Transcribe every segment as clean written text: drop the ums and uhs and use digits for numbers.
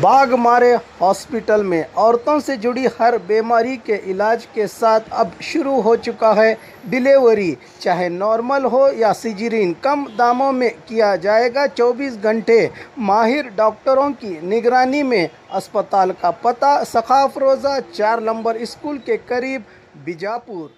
बाघ मारे हॉस्पिटल में औरतों से जुड़ी हर बीमारी के इलाज के साथ अब शुरू हो चुका है डिलीवरी। चाहे नॉर्मल हो या सिजरीन, कम दामों में किया जाएगा। 24 घंटे माहिर डॉक्टरों की निगरानी में। अस्पताल का पता सखाफ रोज़ा 4 नंबर स्कूल के करीब, बीजापुर।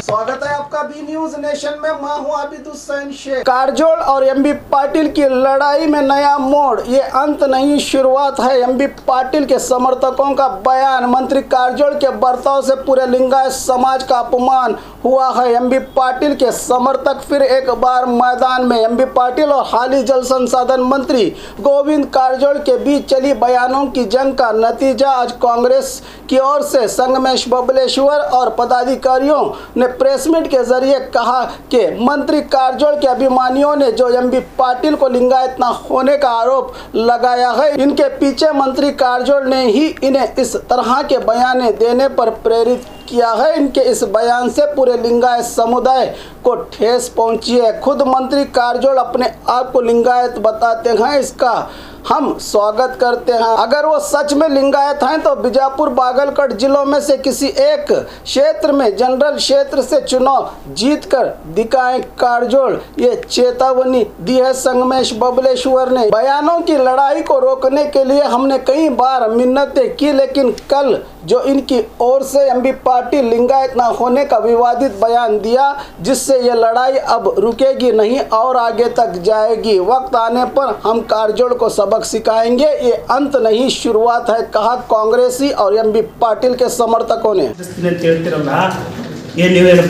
स्वागत है आपका बी न्यूज नेशन में। मैं हूं आबिद हुसैन शेख। कारजोल और एमबी पाटिल की लड़ाई में नया मोड़, ये अंत नहीं शुरुआत है। एमबी पाटिल के समर्थकों का बयान, मंत्री कारजोल के बर्ताव से पूरे लिंगायत समाज का अपमान हुआ है। एमबी पाटिल के समर्थक फिर एक बार मैदान में। एमबी पाटिल और हाली जल संसाधन मंत्री गोविंद कारजोल के बीच चली बयानों की जंग का नतीजा आज कांग्रेस की ओर से संगमेश बबलेश्वर और पदाधिकारियों ने प्रेस मीट के जरिए कहा कि मंत्री कारजोल के अभिमानियों ने जो एमबी पाटिल को लिंगायत न होने का आरोप लगाया है, इनके पीछे मंत्री कारजोल ने ही इन्हें इस तरह के बयान देने पर प्रेरित किया है। इनके इस बयान से पूरे लिंगायत समुदाय को ठेस पहुंची है। खुद मंत्री कारजोल अपने आप को लिंगायत बताते हैं, इसका हम स्वागत करते हैं। अगर वो सच में लिंगायत हैं तो बीजापुर बागलकोट जिलों में से किसी एक क्षेत्र में जनरल क्षेत्र से चुनाव जीतकर दिखाएं। कारजोल ये चेतावनी दी है। संगमेश बबलेश्वर ने बयानों की लड़ाई को रोकने के लिए हमने कई बार मिन्नतें की, लेकिन कल जो इनकी ओर से एमबी पाटिल लिंगायत न होने का विवादित बयान दिया, जिससे ये लड़ाई अब रुकेगी नहीं और आगे तक जाएगी। वक्त आने पर हम कारजोल को सबक सिखाएंगे, ये अंत नहीं शुरुआत है, कहा कांग्रेसी और एमबी पाटिल के समर्थकों ने।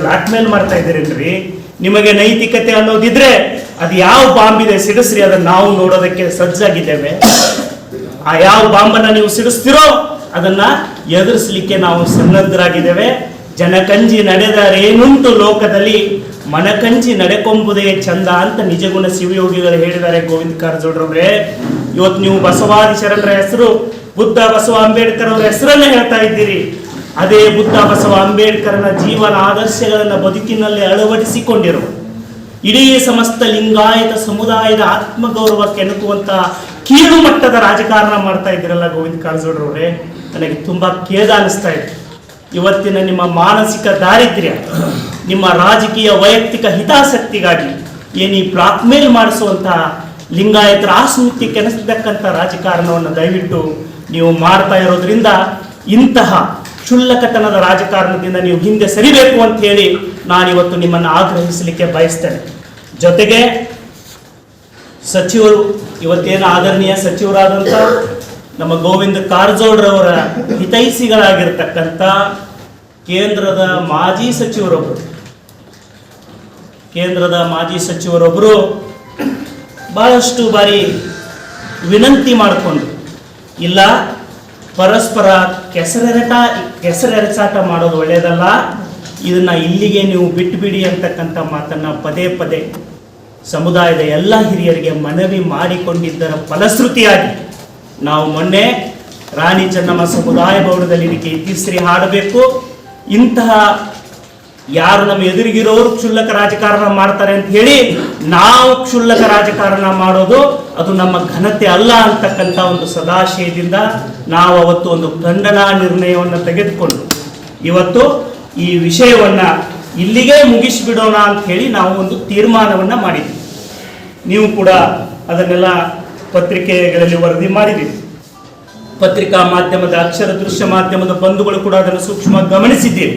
ಬ್ಲಾಕ್ ಮೇಲ್ ಮಾಡ್ತಾ ಇದ್ದೀರಿ, ನಿಮಗೆ ನೈತಿಕತೆ ಅನ್ನೋದಿದ್ರೆ ಅದು ಯಾವ ಬಾಂಬ್ ಇದೆ ಸಿಡಿಸ್ರಿ, ಅದನ್ನ ನಾವು ನೋಡೋದಕ್ಕೆ ಸಜ್ಜಾಗಿದ್ದೇವೆ. ಆ ಯಾವ ಬಾಂಬನ್ನ ನೀವು ಸಿಡಿಸ್ತಿರೋ ಅದನ್ನ ಎದುರಿಸಲಿಕ್ಕೆ ನಾವು ಸನ್ನದ್ಧರಾಗಿದ್ದೇವೆ. ಜನಕಂಜಿ ನಡೆದರೇನುಂಟು ಲೋಕದಲ್ಲಿ, ಮನಕಂಜಿ ನಡೆಕೊಂಬುದೇ ಚಂದ ಅಂತ ನಿಜಗುಣ ಶಿವಯೋಗಿಗಳು ಹೇಳಿದ್ದಾರೆ. ಗೋವಿಂದ ಕಾರಜೋಳರವರೇ, ಇವತ್ತು ನೀವು ಬಸವಾದಿ ಶರಣರ ಹೆಸರು, ಬುದ್ಧ ಬಸವ ಅಂಬೇಡ್ಕರ್ ಅವರ ಹೆಸರನ್ನ ಹೇಳ್ತಾ ಇದ್ದೀರಿ. ಅದೇ ಬುದ್ಧ ಬಸವ ಅಂಬೇಡ್ಕರ್ನ ಜೀವನ ಆದರ್ಶಗಳನ್ನು ಬದುಕಿನಲ್ಲಿ ಅಳವಡಿಸಿಕೊಂಡಿರು ಇಡೀ ಸಮಸ್ತ ಲಿಂಗಾಯತ ಸಮುದಾಯದ ಆತ್ಮಗೌರವ ಕೆಣಕುವಂತ ಕೀಳು ಮಟ್ಟದ ರಾಜಕಾರಣ ಮಾಡ್ತಾ ಇದ್ದೀರಲ್ಲ ಗೋವಿಂದ ಕಾರಜೋಳರವರೇ, ನನಗೆ ತುಂಬಾ ಖೇದ ಅನಿಸ್ತಾ ಇದೆ. ಇವತ್ತಿನ ನಿಮ್ಮ ಮಾನಸಿಕ ದಾರಿದ್ರ್ಯ, ನಿಮ್ಮ ರಾಜಕೀಯ ವೈಯಕ್ತಿಕ ಹಿತಾಸಕ್ತಿಗಾಗಿ ಏನು ಈ ಬ್ಲಾಕ್ ಮೇಲ್ ಮಾಡಿಸುವಂತಹ ಲಿಂಗಾಯತರ ಆಸ್ಮಿತ್ಯ ಕೆಣಿಸತಕ್ಕಂಥ ರಾಜಕಾರಣವನ್ನು ದಯವಿಟ್ಟು ನೀವು ಮಾಡ್ತಾ ಇರೋದ್ರಿಂದ ಇಂತಹ ಕ್ಷುಲ್ಲಕತನದ ರಾಜಕಾರಣದಿಂದ ನೀವು ಹಿಂದೆ ಸರಿಬೇಕು ಅಂತ ಹೇಳಿ ನಾನಿವತ್ತು ನಿಮ್ಮನ್ನು ಆಗ್ರಹಿಸಲಿಕ್ಕೆ ಬಯಸ್ತೇನೆ. ಜೊತೆಗೆ ಸಚಿವರು, ಇವತ್ತೇನು ಆದರಣೀಯ ಸಚಿವರಾದಂಥ ನಮ್ಮ ಗೋವಿಂದ ಕಾರಜೋಳರವರ ಹಿತೈಷಿಗಳಾಗಿರ್ತಕ್ಕಂಥ ಕೇಂದ್ರದ ಮಾಜಿ ಸಚಿವರೊಬ್ಬರು ಬಹಳಷ್ಟು ಬಾರಿ ವಿನಂತಿ ಮಾಡಿಕೊಂಡು, ಇಲ್ಲ ಪರಸ್ಪರ ಕೆಸರೆರಚಾಟ ಮಾಡೋದು ಒಳ್ಳೆಯದಲ್ಲ, ಇದನ್ನ ಇಲ್ಲಿಗೆ ನೀವು ಬಿಟ್ಟುಬಿಡಿ ಅಂತಕ್ಕಂಥ ಮಾತನ್ನ ಪದೇ ಪದೇ ಸಮುದಾಯದ ಎಲ್ಲ ಹಿರಿಯರಿಗೆ ಮನವಿ ಮಾಡಿಕೊಂಡಿದ್ದರ ಫಲಶ್ರುತಿಯಾಗಿ ನಾವು ಮೊನ್ನೆ ರಾಣಿ ಚೆನ್ನಮ್ಮ ಸಮುದಾಯ ಭವನದಲ್ಲಿ ಇದಕ್ಕೆ ಇತಿಶ್ರೀ ಹಾಡಬೇಕು. ಇಂತಹ ಯಾರು ನಮ್ಮ ಎದುರಿಗಿರೋರು ಕ್ಷುಲ್ಲಕ ರಾಜಕಾರಣ ಮಾಡ್ತಾರೆ ಅಂತ ಹೇಳಿ ನಾವು ಕ್ಷುಲ್ಲಕ ರಾಜಕಾರಣ ಮಾಡೋದು ಅದು ನಮ್ಮ ಘನತೆ ಅಲ್ಲ ಅಂತಕ್ಕಂಥ ಒಂದು ಸದಾಶಯದಿಂದ ನಾವು ಅವತ್ತು ಒಂದು ಖಂಡನಾ ನಿರ್ಣಯವನ್ನು ತೆಗೆದುಕೊಂಡು ಇವತ್ತು ಈ ವಿಷಯವನ್ನ ಇಲ್ಲಿಗೆ ಮುಗಿಸಿಬಿಡೋಣ ಅಂತ ಹೇಳಿ ನಾವು ಒಂದು ತೀರ್ಮಾನವನ್ನ ಮಾಡಿದ್ವಿ. ನೀವು ಕೂಡ ಅದನ್ನೆಲ್ಲ ಪತ್ರಿಕೆಗಳಲ್ಲಿ ವರದಿ ಮಾಡಿದ್ದೀವಿ. ಪತ್ರಿಕಾ ಮಾಧ್ಯಮದ, ಅಕ್ಷರ ದೃಶ್ಯ ಮಾಧ್ಯಮದ ಬಂಧುಗಳು ಕೂಡ ಅದನ್ನು ಸೂಕ್ಷ್ಮವಾಗಿ ಗಮನಿಸಿದ್ದೀರಿ.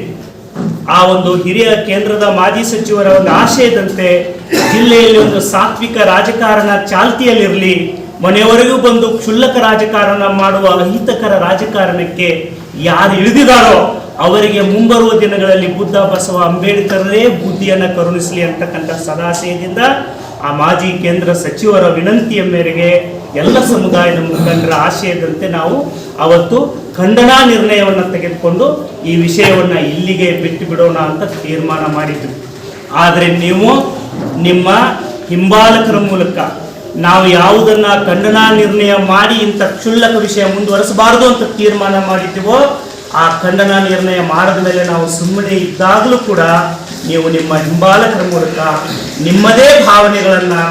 ಆ ಒಂದು ಹಿರಿಯ ಕೇಂದ್ರದ ಮಾಜಿ ಸಚಿವರ ಒಂದು ಆಶಯದಂತೆ ಜಿಲ್ಲೆಯಲ್ಲಿ ಒಂದು ಸಾತ್ವಿಕ ರಾಜಕಾರಣ ಚಾಲ್ತಿಯಲ್ಲಿರಲಿ, ಮನೆಯವರೆಗೂ ಬಂದು ಕ್ಷುಲ್ಲಕ ರಾಜಕಾರಣ ಮಾಡುವ ಅಹಿತಕರ ರಾಜಕಾರಣಕ್ಕೆ ಯಾರು ಇಳಿದಿದ್ದಾರೋ ಅವರಿಗೆ ಮುಂಬರುವ ದಿನಗಳಲ್ಲಿ ಬುದ್ಧ ಬಸವ ಅಂಬೇಡ್ಕರೇ ಬುದ್ಧಿಯನ್ನು ಕರುಣಿಸಲಿ ಅಂತಕ್ಕಂಥ ಸದಾಶಯದಿಂದ ಆ ಮಾಜಿ ಕೇಂದ್ರ ಸಚಿವರ ವಿನಂತಿಯ ಮೇರೆಗೆ ಎಲ್ಲ ಸಮುದಾಯದ ಮುಖಂಡರ ಆಶಯದಂತೆ ನಾವು ಅವತ್ತು ಖಂಡನಾ ನಿರ್ಣಯವನ್ನು ತೆಗೆದುಕೊಂಡು ಈ ವಿಷಯವನ್ನು ಇಲ್ಲಿಗೆ ಬಿಟ್ಟು ಬಿಡೋಣ ಅಂತ ತೀರ್ಮಾನ ಮಾಡಿದ್ವಿ. ಆದರೆ ನೀವು ನಿಮ್ಮ ಹಿಂಬಾಲಕರ ಮೂಲಕ ನಾವು ಯಾವುದನ್ನ ಖಂಡನಾ ನಿರ್ಣಯ ಮಾಡಿ ಇಂಥ ಕ್ಷುಲ್ಲಕ ವಿಷಯ ಮುಂದುವರಿಸಬಾರದು ಅಂತ ತೀರ್ಮಾನ ಮಾಡಿದ್ದೀವೋ ಆ ಖಂಡನಾ ನಿರ್ಣಯ ಮಾಡಿದ ಮೇಲೆ ನಾವು ಸುಮ್ಮನೆ ಇದ್ದಾಗಲೂ ಕೂಡ ನೀವು ನಿಮ್ಮ ಹಿಂಬಾಲಕರ ಮೂಲಕ ನಿಮ್ಮದೇ ಭಾವನೆಗಳನ್ನು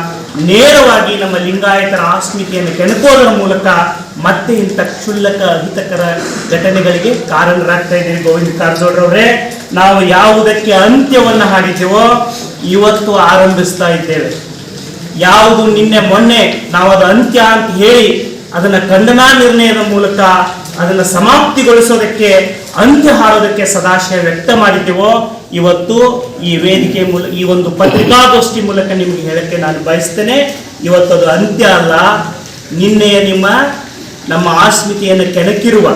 ನೇರವಾಗಿ ನಮ್ಮ ಲಿಂಗಾಯತರ ಅಸ್ಮಿತೆಯನ್ನು ಕೆಣಕೋದರ ಮೂಲಕ ಮತ್ತೆ ಇಂಥ ಕ್ಷುಲ್ಲಕ ಅಹಿತಕರ ಘಟನೆಗಳಿಗೆ ಕಾರಣರಾಗ್ತಾ ಇದ್ದೀರಿ. ಗೋವಿಂದ ಕಾರಜೋಳರವರೇ, ನಾವು ಯಾವುದಕ್ಕೆ ಅಂತ್ಯವನ್ನು ಹಾಡಿದ್ದೇವೋ ಇವತ್ತು ಆರಂಭಿಸ್ತಾ ಇದ್ದೇವೆ. ಯಾವುದು ನಿನ್ನೆ ಮೊನ್ನೆ ನಾವು ಅದು ಅಂತ್ಯ ಅಂತ ಹೇಳಿ ಅದನ್ನು ಖಂಡನಾ ನಿರ್ಣಯದ ಮೂಲಕ ಅದನ್ನು ಸಮಾಪ್ತಿಗೊಳಿಸೋದಕ್ಕೆ, ಅಂತ್ಯ ಹಾಡೋದಕ್ಕೆ ಸದಾಶಯ ವ್ಯಕ್ತ ಮಾಡಿದ್ದೇವೋ, ಇವತ್ತು ಈ ವೇದಿಕೆ ಮೂಲಕ, ಈ ಒಂದು ಪತ್ರಿಕಾಗೋಷ್ಠಿ ಮೂಲಕ ನಿಮಗೆ ಹೇಳಕ್ಕೆ ನಾನು ಬಯಸ್ತೇನೆ, ಇವತ್ತು ಅದು ಅಂತ್ಯ ಅಲ್ಲ. ನಿನ್ನೆಯ ನಮ್ಮ ಅಸ್ಮಿತೆಯನ್ನು ಕೆಣಕಿರುವ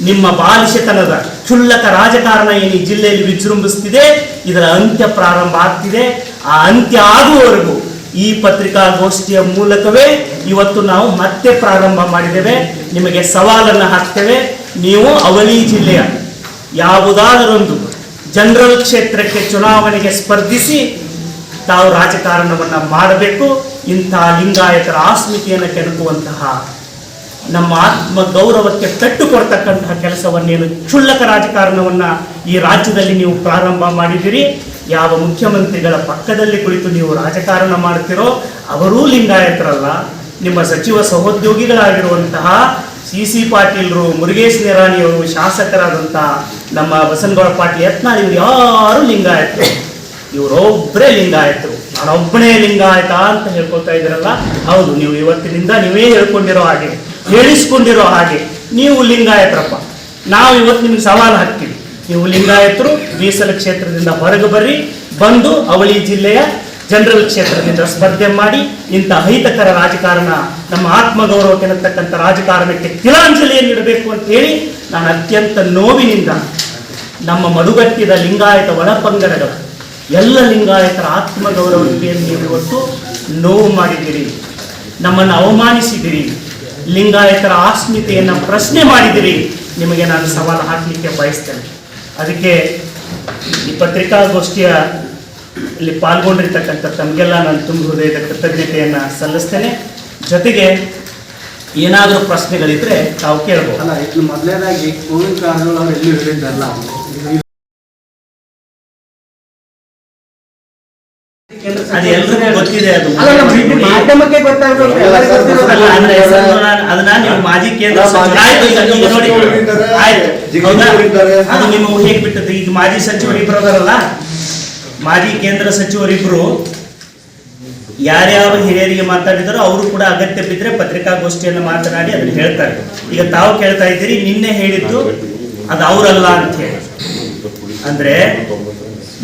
ನಿಮ್ಮ ಬಾಲಿಶತನದ ಕ್ಷುಲ್ಲಕ ರಾಜಕಾರಣ ಏನು ಈ ಜಿಲ್ಲೆಯಲ್ಲಿ ವಿಜೃಂಭಿಸ್ತಿದೆ, ಇದರ ಅಂತ್ಯ ಪ್ರಾರಂಭ ಆಗ್ತಿದೆ. ಆ ಅಂತ್ಯ ಆಗುವವರೆಗೂ ಈ ಪತ್ರಿಕಾಗೋಷ್ಠಿಯ ಮೂಲಕವೇ ಇವತ್ತು ನಾವು ಮತ್ತೆ ಪ್ರಾರಂಭ ಮಾಡಿದ್ದೇವೆ. ನಿಮಗೆ ಸವಾಲನ್ನು ಹಾಕ್ತೇವೆ. ನೀವು ಅವಳಿ ಜಿಲ್ಲೆಯ ಯಾವುದಾದರೊಂದು ಜನರಲ್ ಕ್ಷೇತ್ರಕ್ಕೆ ಚುನಾವಣೆಗೆ ಸ್ಪರ್ಧಿಸಿ ತಾವು ರಾಜಕಾರಣವನ್ನು ಮಾಡಬೇಕು. ಇಂತಹ ಲಿಂಗಾಯತರ ಅಸ್ಮಿತೆಯನ್ನು ಕೆಣಕುವಂತಹ, ನಮ್ಮ ಆತ್ಮ ಗೌರವಕ್ಕೆ ಪೆಟ್ಟು ಕೊಡ್ತಕ್ಕಂತಹ ಕೆಲಸವನ್ನೇನು ಕ್ಷುಲ್ಲಕ ರಾಜಕಾರಣವನ್ನು ಈ ರಾಜ್ಯದಲ್ಲಿ ನೀವು ಪ್ರಾರಂಭ ಮಾಡಿದ್ದೀರಿ. ಯಾವ ಮುಖ್ಯಮಂತ್ರಿಗಳ ಪಕ್ಕದಲ್ಲಿ ಕುಳಿತು ನೀವು ರಾಜಕಾರಣ ಮಾಡ್ತಿರೋ ಅವರೂ ಲಿಂಗಾಯತರಲ್ಲ. ನಿಮ್ಮ ಸಚಿವ ಸಹೋದ್ಯೋಗಿಗಳಾಗಿರುವಂತಹ ಸಿ ಪಾಟೀಲ್ರು, ಮುರುಗೇಶ್ ನಿರಾಣಿಯವರು, ಶಾಸಕರಾದಂತಹ ನಮ್ಮ ಬಸನಗೌಡ ಪಾಟೀಲ್ ಯತ್ನಾಳ್, ಇವರು ಯಾರು ಲಿಂಗಾಯತರು? ಇವರೊಬ್ಬರೇ ಲಿಂಗಾಯತರು. ನಾನೊಬ್ಬನೇ ಲಿಂಗಾಯತ ಅಂತ ಹೇಳ್ಕೊಳ್ತಾ ಇದ್ದೀರಲ್ಲ, ಹೌದು, ನೀವು ಇವತ್ತಿನಿಂದ ನೀವೇ ಹೇಳ್ಕೊಂಡಿರೋ ಹಾಗೆ, ಹೇಳಿಸ್ಕೊಂಡಿರೋ ಹಾಗೆ ನೀವು ಲಿಂಗಾಯತರಪ್ಪ. ನಾವು ಇವತ್ತು ನಿಮ್ಗೆ ಸವಾಲು ಹಾಕ್ತೀವಿ. ನೀವು ಲಿಂಗಾಯತರು ಮೀಸಲು ಕ್ಷೇತ್ರದಿಂದ ಹೊರಗೆ ಬರ್ರಿ, ಬಂದು ಅವಳಿ ಜಿಲ್ಲೆಯ ಜನರಲ್ ಕ್ಷೇತ್ರದಿಂದ ಸ್ಪರ್ಧೆ ಮಾಡಿ ಇಂಥ ಅಹಿತಕರ ರಾಜಕಾರಣ, ನಮ್ಮ ಆತ್ಮಗೌರವಕ್ಕೆನ್ನತಕ್ಕಂಥ ರಾಜಕಾರಣಕ್ಕೆ ತಿಲಾಂಜಲಿಯನ್ನು ನೀಡಬೇಕು ಅಂತ ಹೇಳಿ ನಾನು ಅತ್ಯಂತ ನೋವಿನಿಂದ ನಮ್ಮ ಮಡುಗಟ್ಟಿದ ಲಿಂಗಾಯತ ಒಳಪಂಗಡಗಳ ಎಲ್ಲ ಲಿಂಗಾಯತರ ಆತ್ಮಗೌರವಕ್ಕೆ ನೀವು ಇವತ್ತು ನೋವು ಮಾಡಿದ್ದೀರಿ, ನಮ್ಮನ್ನು ಅವಮಾನಿಸಿದಿರಿ, ಲಿಂಗಾಯತರ ಅಸ್ಮಿತೆಯನ್ನು ಪ್ರಶ್ನೆ ಮಾಡಿದಿರಿ. ನಿಮಗೆ ನಾನು ಸವಾಲು ಹಾಕಲಿಕ್ಕೆ ಬಯಸ್ತೇನೆ. ಅದಕ್ಕೆ ಈ ಪತ್ರಿಕಾಗೋಷ್ಠಿಯ ಇಲ್ಲಿ ಪಾಲ್ಗೊಂಡಿರ್ತಕ್ಕಂಥ ತಮಗೆಲ್ಲ ನಾನು ತುಂಬ ಹೃದಯದ ಕೃತಜ್ಞತೆಯನ್ನು ಸಲ್ಲಿಸ್ತೇನೆ. ಜೊತೆಗೆ ಏನಾದರೂ ಪ್ರಶ್ನೆಗಳಿದ್ರೆ ತಾವು ಕೇಳಬಹುದು. ಅಲ್ಲ, ಇದು ಮೊದಲನೇದಾಗಿ ಗೋವಿಂದ ಕಾರಜೋಳ ಅವರು ಎಲ್ಲಿ ಹೇಳಿದ್ದಲ್ಲ, ಅದು ಎಲ್ರಿಗೂ ಗೊತ್ತಿದೆ. ಅದು ಮಾಧ್ಯಮಕ್ಕೆ ಗೊತ್ತಾಗಬೇಕು. ಅದನ್ನ ನೀವು ಮಾಜಿ ಕೇಂದ್ರ ನೋಡಿ ಅದು ನಿಮ್ಮ ಹೇಗೆ ಬಿಟ್ಟದ್ದು. ಈಗ ಮಾಜಿ ಸಚಿವರಿಬ್ರು ಅದರಲ್ಲ, ಮಾಜಿ ಕೇಂದ್ರ ಸಚಿವರಿಬ್ರು ಯಾರ್ಯಾರು ಹಿರಿಯರಿಗೆ ಮಾತಾಡಿದಾರೋ ಅವರು ಕೂಡ ಅಗತ್ಯ ಬಿದ್ದರೆ ಪತ್ರಿಕಾಗೋಷ್ಠಿಯನ್ನು ಮಾತನಾಡಿ ಅದನ್ನು ಹೇಳ್ತಾರೆ. ಈಗ ತಾವು ಕೇಳ್ತಾ ಇದ್ದೀರಿ ನಿನ್ನೆ ಹೇಳಿದ್ದು ಅದು ಅವರಲ್ಲ ಅಂತ ಹೇಳಿ. ಅಂದ್ರೆ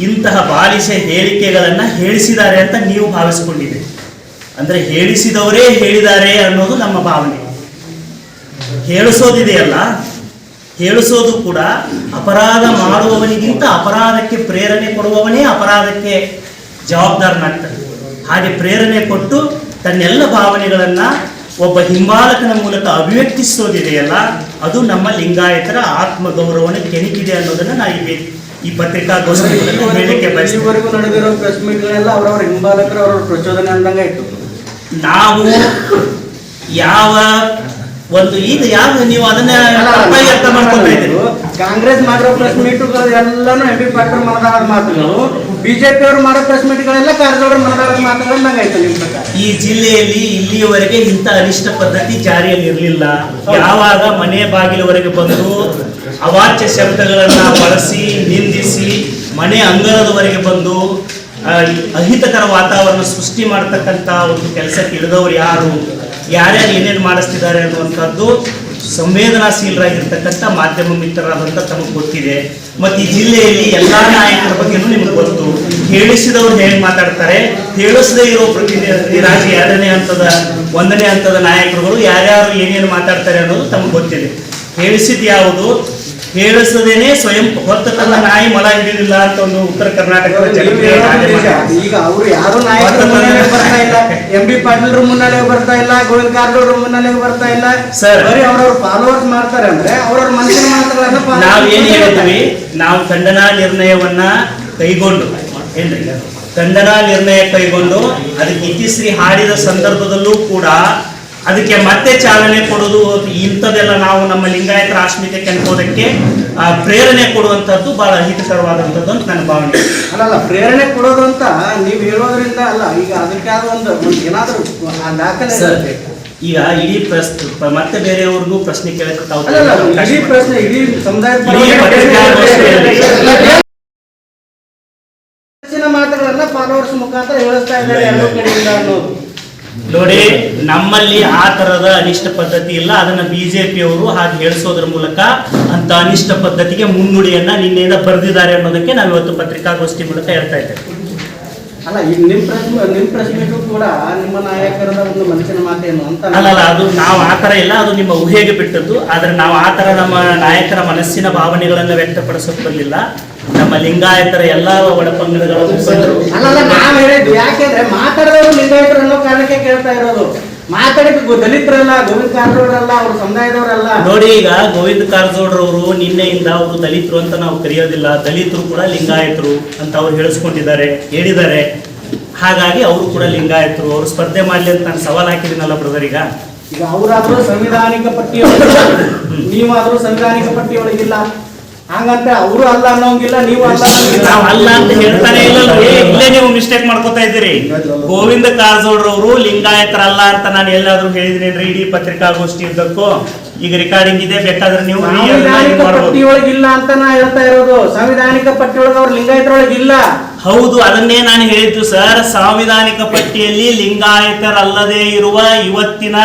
ಇಂತಹ ಬಾಲಿಶ ಹೇಳಿಕೆಗಳನ್ನು ಹೇಳಿಸಿದ್ದಾರೆ ಅಂತ ನೀವು ಭಾವಿಸ್ಕೊಂಡಿದ್ದೀರಿ. ಅಂದ್ರೆ ಹೇಳಿಸಿದವರೇ ಹೇಳಿದ್ದಾರೆ ಅನ್ನೋದು ನಮ್ಮ ಭಾವನೆ. ಹೇಳಿಸೋದಿದೆಯಲ್ಲ, ಹೇಳಿಸೋದು ಕೂಡ ಅಪರಾಧ ಮಾಡುವವನಿಗಿಂತ ಅಪರಾಧಕ್ಕೆ ಪ್ರೇರಣೆ ಕೊಡುವವನೇ ಅಪರಾಧಕ್ಕೆ ಜವಾಬ್ದಾರನಾಗ್ತಾನೆ. ಹಾಗೆ ಪ್ರೇರಣೆ ಕೊಟ್ಟು ತನ್ನೆಲ್ಲ ಭಾವನೆಗಳನ್ನು ಒಬ್ಬ ಹಿಂಬಾಲಕನ ಮೂಲಕ ಅಭಿವ್ಯಕ್ತಿಸೋದಿದೆಯಲ್ಲ, ಅದು ನಮ್ಮ ಲಿಂಗಾಯತರ ಆತ್ಮಗೌರವನ ಕೆಣಕಿದೆ ಅನ್ನೋದನ್ನ ನಾವು ಈ ಪತ್ರಿಕಾಗೋಷ್ಠಿ ಹೇಳಿಕೆ ಬಯಸುವವರೆಗೂ ನಡೆದಿರೋ ಪ್ರೆಸ್ ಮೀಟ್ಗಳೆಲ್ಲ ಅವರವರ ಹಿಂಬಾಲಕರು ಅವರವರ ಪ್ರಚೋದನೆ ಅಂದಂಗೆ ಆಯ್ತು. ನಾವು ಯಾವ ಒಂದು ಈಗ ಯಾವ ನೀವು ಅದನ್ನ ತಪ್ಪಾಗಿ ಅರ್ಥ ಮಾಡ್ಕೊಳ್ತಾ ಇದ್ದೀರಿ. ಕಾಂಗ್ರೆಸ್ ಮಾಡಿರೋ ಪ್ರೆಸ್ ಮೀಟ್ಗಳು ಎಲ್ಲಾನು ಎಂ ಬಿ ಪಾಟೀಲ್ ಮನದಾಳದ ಮಾತುಗಳು, ಬಿಜೆಪಿ ಅವರು ಮಾಡೋ ಪ್ರೆಸ್ ಮೀಟ್ಗಳೆಲ್ಲ ಕಾರಜೋಳ ಮನದಾಳದ ಮಾತುಗಳು ಅಂದಂಗೆ ಆಯ್ತು ನಿಮ್ಮ ಪ್ರಕಾರ. ಈ ಜಿಲ್ಲೆಯಲ್ಲಿ ಇಲ್ಲಿಯವರೆಗೆ ಇಂಥ ಅನಿಷ್ಟ ಪದ್ಧತಿ ಜಾರಿಯಲ್ಲಿ ಇರಲಿಲ್ಲ. ಯಾವಾಗ ಮನೆ ಬಾಗಿಲವರೆಗೆ ಬಂದು ಅವಾಚ್ಯ ಶಬ್ದಗಳನ್ನ ಬಳಸಿ ನಿಂದಿಸಿ ಮನೆ ಅಂಗಳದವರೆಗೆ ಬಂದು ಅಹಿತಕರ ವಾತಾವರಣ ಸೃಷ್ಟಿ ಮಾಡತಕ್ಕಂಥ ಒಂದು ಕೆಲಸಕ್ಕೆ ಇಳಿದವರು ಯಾರು, ಯಾರ್ಯಾರು ಏನೇನು ಮಾಡಿಸ್ತಿದ್ದಾರೆ ಅನ್ನುವಂಥದ್ದು ಸಂವೇದನಾಶೀಲರಾಗಿರ್ತಕ್ಕಂಥ ಮಾಧ್ಯಮ ಮಿತ್ರರಾದಂಥ ತಮಗೆ ಗೊತ್ತಿದೆ. ಮತ್ತು ಈ ಜಿಲ್ಲೆಯಲ್ಲಿ ಎಲ್ಲ ನಾಯಕರ ಬಗ್ಗೆನೂ ನಿಮ್ಗೆ ಗೊತ್ತು. ಹೇಳಿಸಿದವರು ಹೇಗೆ ಮಾತಾಡ್ತಾರೆ, ಹೇಳಿಸದೇ ಇರೋ ಪ್ರತಿನಿಧಿ ರಾಜ್ಯ 2ನೇ ಹಂತದ 1ನೇ ಹಂತದ ನಾಯಕರುಗಳು ಯಾರ್ಯಾರು ಏನೇನು ಮಾತಾಡ್ತಾರೆ ಅನ್ನೋದು ತಮಗೆ ಗೊತ್ತಿದೆ. ಹೇಳಿಸಿದ ಯಾವುದು, ಹೇಳಿಸದೇನೆ ಸ್ವಯಂ ಹೊತ್ತಲ್ಲ ನಾಯಿ ಮಳ ಹಿಡಿದಿಲ್ಲ ಅಂತ ಒಂದು ಉತ್ತರ ಕರ್ನಾಟಕದ ಜನತೆ. ಈಗ ಅವರು ಯಾರು ನಾಯಕರ ಮುನ್ನೆಲೆ ಬರ್ತಾ ಇಲ್ಲ, ಎಂ ಬಿ ಪಾಟೀಲ್ ಮುನ್ನೆಲೆ ಬರ್ತಾ ಇಲ್ಲ, ಗೋವಿಂದ ಕಾರಜೋಳ ಮುನ್ನೆಲೆ ಬರ್ತಾ ಇಲ್ಲ ಸರ್. ಬರೀ ಅವ್ರವ್ರ ಫಾಲೋವರ್ಸ್ ಮಾಡ್ತಾರೆ ಅಂದ್ರೆ ಅವ್ರವ್ರ ಮನಸ್ಸಿನ ಮಾತುಗಳನ್ನ ನಾವ್ ಏನ್ ಹೇಳ್ತೀವಿ, ನಾವು ಖಂಡನಾ ನಿರ್ಣಯವನ್ನ ಕೈಗೊಂಡು ಖಂಡನಾ ನಿರ್ಣಯ ಕೈಗೊಂಡು ಅದಕ್ಕೆ ಇತಿಶ್ರೀ ಹಾಡಿದ ಸಂದರ್ಭದಲ್ಲೂ ಕೂಡ ಅದಕ್ಕೆ ಮತ್ತೆ ಚಾಲನೆ ಕೊಡೋದು ಇಂಥದ್ದೆಲ್ಲ ನಾವು ನಮ್ಮ ಲಿಂಗಾಯತರ ಅಸ್ಮಿತೆಗೆ ಅನ್ಕೋದಕ್ಕೆ ಪ್ರೇರಣೆ ಕೊಡುವಂಥದ್ದು ಬಹಳ ಹಿತಕರವಾದಂಥದ್ದು ಅಂತ ನನ್ನ ಭಾವನೆ. ಅಲ್ಲ ಪ್ರೇರಣೆ ಕೊಡೋದು ಅಂತ ನೀವು ಹೇಳೋದ್ರಿಂದ ಅಲ್ಲ, ಈಗ ಅದಕ್ಕೆ ಆದ ಒಂದು ಏನಾದರೂ ದಾಖಲೆ ಇರುತ್ತೆ. ಈಗ ಇಡೀ ಮತ್ತೆ ಬೇರೆಯವ್ರಿಗೂ ಪ್ರಶ್ನೆ ಕೇಳಕ್ಕೆ ತಾವು ಇಡೀ ಪ್ರಶ್ನೆ ಇಡೀ ಸಮುದಾಯದ ಮಾತುಗಳನ್ನ ಫಾಲೋವರ್ಸ್ ಮುಖಾಂತರ ಹೇಳಿಸ್ತಾ ಇದ್ದಾರೆ ಎಲ್ಲೋ ಕಡೆಯಿಂದ ಅನ್ನೋದು. ನೋಡಿ, ನಮ್ಮಲ್ಲಿ ಆ ತರದ ಅನಿಷ್ಟ ಪದ್ಧತಿ ಇಲ್ಲ. ಅದನ್ನ ಬಿಜೆಪಿಯವರು ಹಾಗೆ ಹೇಳಿಸೋದ್ರ ಮೂಲಕ ಅಂತ ಅನಿಷ್ಟ ಪದ್ಧತಿಗೆ ಮುನ್ನುಡಿಯನ್ನ ನಿನ್ನೆಯಿಂದ ಬರೆದಿದ್ದಾರೆ ಅನ್ನೋದಕ್ಕೆ ನಾವು ಇವತ್ತು ಪತ್ರಿಕಾಗೋಷ್ಠಿ ಮೂಲಕ ಹೇಳ್ತಾ ಇದ್ದೇವೆ. ಅಲ್ಲ, ಈಗ ನಿಮ್ ಪ್ರಶ್ನೆಗೂ ಕೂಡ ನಿಮ್ಮ ನಾಯಕರದ ಒಂದು ಮನಸ್ಸಿನ ಮಾತೇನು ಅಂತ ಅಲ್ಲ, ಅದು ನಾವು ಆ ತರ ಇಲ್ಲ, ಅದು ನಿಮ್ಮ ಊಹೆಗೆ ಬಿಟ್ಟದ್ದು. ಆದ್ರೆ ನಾವು ಆ ತರ ನಮ್ಮ ನಾಯಕರ ಮನಸ್ಸಿನ ಭಾವನೆಗಳನ್ನ ವ್ಯಕ್ತಪಡಿಸೋಕೆ ಬಂದಿಲ್ಲ. ನಮ್ಮ ಲಿಂಗಾಯತರ ಎಲ್ಲಾ ಒಳಪಂಗಡಗಳ ಮುಖಂಡರು ಅಲ್ಲ ನಾವ್ ಹೇಳಿದ್ವಿ, ಯಾಕೆಂದ್ರೆ ಮಾತಾಡಿದವರು ಲಿಂಗಾಯತರು ಅನ್ನೋ ಕಾರಣಕ್ಕೆ ಕೇಳ್ತಾ ಇರೋದು. ಮಾತಾಡಿದ ದಲಿತರಲ್ಲ, ಗೋವಿಂದ ಕಾರಜೋಳರಲ್ಲ, ಅವ್ರ ಸಮುದಾಯದವರಲ್ಲ. ನೋಡಿ, ಈಗ ಗೋವಿಂದ ಕಾರಜೋಳರವರು ನಿನ್ನೆಯಿಂದ ಅವರು ದಲಿತರು ಅಂತ ನಾವು ಕರೆಯೋದಿಲ್ಲ, ದಲಿತರು ಕೂಡ ಲಿಂಗಾಯತರು ಅಂತ ಅವ್ರು ಹೇಳಿದ್ದಾರೆ. ಹಾಗಾಗಿ ಅವರು ಕೂಡ ಲಿಂಗಾಯತರು, ಅವರು ಸ್ಪರ್ಧೆ ಮಾಡ್ಲಿ ಅಂತ ನಾನು ಸವಾಲ್ ಹಾಕಿದ್ದೀನಲ್ಲ ಬ್ರದರ್. ಈಗ ಅವರಾದ್ರೂ ಸಂವಿಧಾನಿಕ ಪಟ್ಟಿಯೊಳಗಿಲ್ಲ, ನೀವಾದ್ರೂ ಸಂವಿಧಾನಿಕ ಪಟ್ಟಿಯೊಳಗಿಲ್ಲ. ಹಂಗಂತ ಅವರು ಅಲ್ಲ ಅನ್ನೋಂಗಿಲ್ಲ, ನೀವು ಅಲ್ಲ ನಾವು ಅಲ್ಲ ಅಂತ ಹೇಳ್ತಾನೆ ಇಲ್ಲ. ಇಲ್ಲೇ ನೀವು ಮಿಸ್ಟೇಕ್ ಮಾಡ್ಕೋತಾ ಇದ್ದೀರಿ. ಗೋವಿಂದ ಕಾರಜೋಳರವರು ಲಿಂಗಾಯತರಲ್ಲ ಅಂತ ನಾನು ಎಲ್ಲಾದ್ರೂ ಹೇಳಿದ್ರೇನ್ರಿ ಇಡೀ ಪತ್ರಿಕಾಗೋಷ್ಠಿ ಇದ್ದಕ್ಕೂ? ಈಗ ರೆಕಾರ್ಡಿಂಗ್ ಇದೆ, ಬೇಕಾದ್ರೆ ನೀವು ಸಂವಿಧಾನಿಕ ಪಟ್ಟಿಯೊಳಗಿಲ್ಲ ಅಂತ ನಾ ಹೇಳ್ತಾ ಇರೋದು. ಸಂವಿಧಾನಿಕ ಪಟ್ಟಿಯೊಳಗೆ ಅವ್ರು ಲಿಂಗಾಯತರೊಳಗಿಲ್ಲ. ಹೌದು, ಅದನ್ನೇ ನಾನು ಹೇಳಿದ್ದು ಸರ್. ಸಾಂವಿಧಾನಿಕ ಪಟ್ಟಿಯಲ್ಲಿ ಲಿಂಗಾಯತರಲ್ಲದೆ ಇರುವ ಇವತ್ತಿನ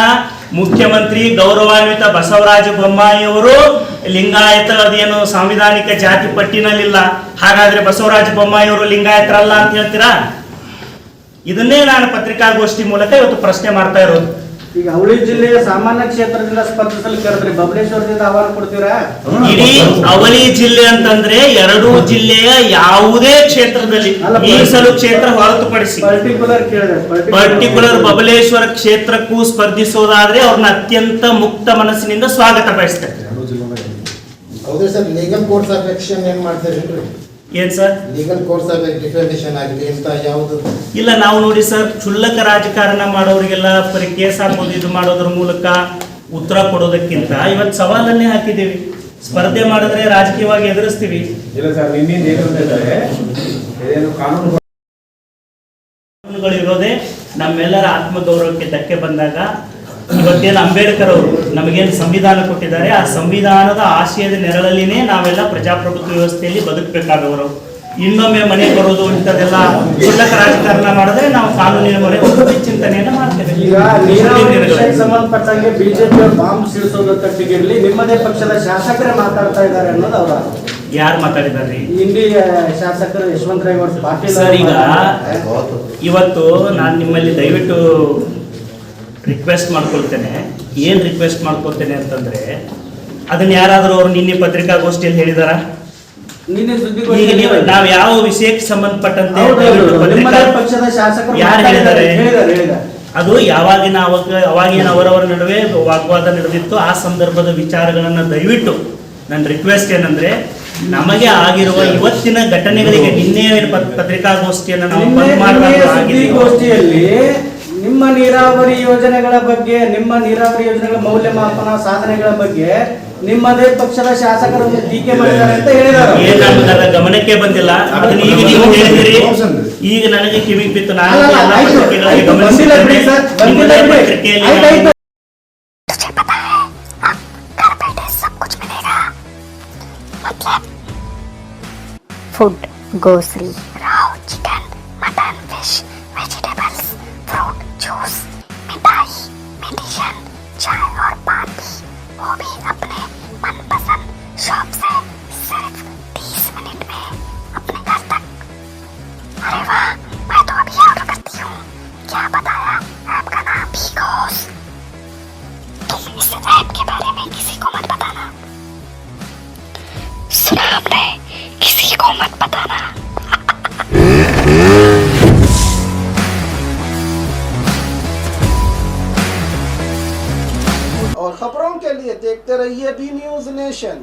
ಮುಖ್ಯಮಂತ್ರಿ ಗೌರವಾನ್ವಿತ ಬಸವರಾಜ ಬೊಮ್ಮಾಯಿ ಅವರು ಲಿಂಗಾಯತ ಅದೇನು ಸಾಂವಿಧಾನಿಕ ಜಾತಿ ಪಟ್ಟಿನಲ್ಲಿಲ್ಲ. ಹಾಗಾದ್ರೆ ಬಸವರಾಜ ಬೊಮ್ಮಾಯಿ ಅವರು ಲಿಂಗಾಯತರಲ್ಲ ಅಂತ ಹೇಳ್ತೀರಾ? ಇದನ್ನೇ ನಾನು ಪತ್ರಿಕಾಗೋಷ್ಠಿ ಮೂಲಕ ಇವತ್ತು ಪ್ರಶ್ನೆ ಮಾಡ್ತಾ ಇರೋದು. ಈಗ ಅವಳಿ ಜಿಲ್ಲೆಯ ಸಾಮಾನ್ಯ ಕ್ಷೇತ್ರದಿಂದ ಸ್ಪರ್ಧಿಸಲು ಕರೆದ್ರಿ, ಬಬಲೇಶ್ವರದಿಂದ ಆಹ್ವಾನ ಕೊಡ್ತೀರಾ? ಇಡೀ ಅವಳಿ ಜಿಲ್ಲೆ ಅಂತಂದ್ರೆ ಎರಡೂ ಜಿಲ್ಲೆಯ ಯಾವುದೇ ಕ್ಷೇತ್ರದಲ್ಲಿ ಮೀಸಲು ಕ್ಷೇತ್ರ ಹೊರತುಪಡಿಸಿ ಪರ್ಟಿಕ್ಯುಲರ್ ಬಬಲೇಶ್ವರ ಕ್ಷೇತ್ರಕ್ಕೂ ಸ್ಪರ್ಧಿಸೋದಾದ್ರೆ ಅವ್ರನ್ನ ಅತ್ಯಂತ ಮುಕ್ತ ಮನಸ್ಸಿನಿಂದ ಸ್ವಾಗತ ಬಯಸ್ತೇವೆ. ಹೌದು sir, legal course of action ಏನ್ ಮಾಡ್ತೀರಿ? ಏನ್ sir legal course of defamation ಆಗಲಿ ಅಂತ ಯಾವುದು ಇಲ್ಲ. ನಾವು ನೋಡಿ ಸರ್, ಕ್ಷುಲ್ಲಕ ರಾಜಕಾರಣ ಮಾಡೋರಿಗೆಲ್ಲ ಕೇಸ್ ಹಾಕೋದು ಇದು ಮಾಡೋದ್ರ ಮೂಲಕ ಉತ್ತರ ಕೊಡೋದಕ್ಕಿಂತ ಇವತ್ತು ಸವಾಲನ್ನೇ ಹಾಕಿದ್ದೀವಿ. ಸ್ಪರ್ಧೆ ಮಾಡಿದ್ರೆ ರಾಜಕೀಯವಾಗಿ ಎದುರಿಸ್ತೀವಿ. ಇಲ್ಲ ಸರ್, ನಿನ್ನಿಂದ ಏನು ಕಾನೂನುಗಳಿರೋದೇ ನಮ್ಮೆಲ್ಲರ ಆತ್ಮಗೌರವಕ್ಕೆ ಧಕ್ಕೆ ಬಂದಾಗ ಇವತ್ತೇನು ಅಂಬೇಡ್ಕರ್ ಅವರು ನಮಗೇನು ಸಂವಿಧಾನ ಕೊಟ್ಟಿದ್ದಾರೆ, ಆ ಸಂವಿಧಾನದ ಆಶಯದ ನೆರಳಲ್ಲಿನೇ ನಾವೆಲ್ಲ ಪ್ರಜಾಪ್ರಭುತ್ವ ವ್ಯವಸ್ಥೆಯಲ್ಲಿ ಬದುಕಬೇಕಾದವರು. ಇನ್ನೊಮ್ಮೆ ಮನೆ ಬರೋದು ಇಂಥದ್ದೆಲ್ಲ ಕ್ಷುಲ್ಲಕ ರಾಜಕಾರಣ ಮಾಡಿದ್ರೆ ನಾವು ಕಾನೂನಿನ ಮೊರೆ ಹೋಗಿ ಚಿಂತನೆಯನ್ನ ಮಾಡ್ತೇವೆ. ಈಗ ಸಂಬಂಧಪಟ್ಟಂಗೆ ಬಿಜೆಪಿ ಅವರು ಬಾಂಬ್ ಸಿಡಿಸೋದು ತಟ್ಟಿಗಿರ್ಲಿ, ನಿಮ್ಮದೇ ಪಕ್ಷದ ಶಾಸಕರೇ ಮಾತಾಡ್ತಾ ಇದ್ದಾರೆ ಅನ್ನೋದು ಅವರ. ಯಾರು ಮಾತಾಡಿದಾರ್ರಿ? ಇಲ್ಲಿ ಶಾಸಕರು ಯಶವಂತರಾವ್ ಪಾಟೀಲ್ ಸರ್, ಈಗ ಇವತ್ತು ನಾನು ನಿಮ್ಮಲ್ಲಿ ದಯವಿಟ್ಟು ರಿಕ್ವೆಸ್ಟ್ ಮಾಡ್ಕೊಳ್ತೇನೆ. ಏನ್ ರಿಕ್ವೆಸ್ಟ್ ಮಾಡ್ಕೊಳ್ತೇನೆ ಅಂತಂದ್ರೆ, ಅದನ್ನ ಯಾರಾದ್ರೂ ಅವ್ರು ನಿನ್ನೆ ಪತ್ರಿಕಾಗೋಷ್ಠಿಯಲ್ಲಿ ಹೇಳಿದಾರ? ಈಗ ನೀವು ನಾವು ಯಾವ ವಿಷಯಕ್ಕೆ ಸಂಬಂಧಪಟ್ಟಂತೆ ಪಕ್ಷದ ಶಾಸಕರು ಯಾರು ಹೇಳಿದ್ದಾರೆ? ಅದು ಅವಾಗೇನು ಅವರವರ ನಡುವೆ ವಾಗ್ವಾದ ನಡೆದಿತ್ತು. ಆ ಸಂದರ್ಭದ ವಿಚಾರಗಳನ್ನ ದಯವಿಟ್ಟು ನನ್ನ ರಿಕ್ವೆಸ್ಟ್ ಏನಂದ್ರೆ, ನಮಗೆ ಆಗಿರುವ ಇವತ್ತಿನ ಘಟನೆಗಳಿಗೆ ನಿನ್ನೆ ಪತ್ರಿಕಾಗೋಷ್ಠಿಯನ್ನು ನಾವು ಬಂದ್ ಗೋಷ್ಠಿಯಲ್ಲಿ ನಿಮ್ಮ ನೀರಾವರಿ ಯೋಜನೆಗಳ ಬಗ್ಗೆ, ನಿಮ್ಮ ನೀರಾವರಿ ಯೋಜನೆಗಳ ಮೌಲ್ಯಮಾಪನ ಸಾಧನೆಗಳ ಬಗ್ಗೆ ನಿಮ್ಮದೇ ಪಕ್ಷದ ಶಾಸಕರನ್ನು ಟೀಕೆ ಮಾಡಿದ್ದಾರೆ ಅಂತ ಹೇಳಿದ್ದಾರೆ. ನನ್ನ ಗಮನಕ್ಕೆ ಬಂದಿಲ್ಲ. ಅದನ್ನ ಈಗ ನೀವು ಹೇಳಿದಿರಿ, ಈಗ ನನಗೆ ಕಿವಿಗೆ ಬಿತ್ತು. ನಾನು food grocery Rao chicken mutton fish vegetables fruit juice मिठाई मेडिसिन चाय और पान भी, वो भी अपने मनपसंद शॉप से सिर्फ 30 मिनट में अपने घर तक। अरे वाह, मैं तो अभी ऑर्डर करती हूँ। क्या बताया आपका नाम? भीगोस। तुम इस ऐप के बारे में किसी को मत बताना। सुना हमने, किसी को मत बताना। और खबरों के लिए देखते रहिए बी न्यूज नेशन।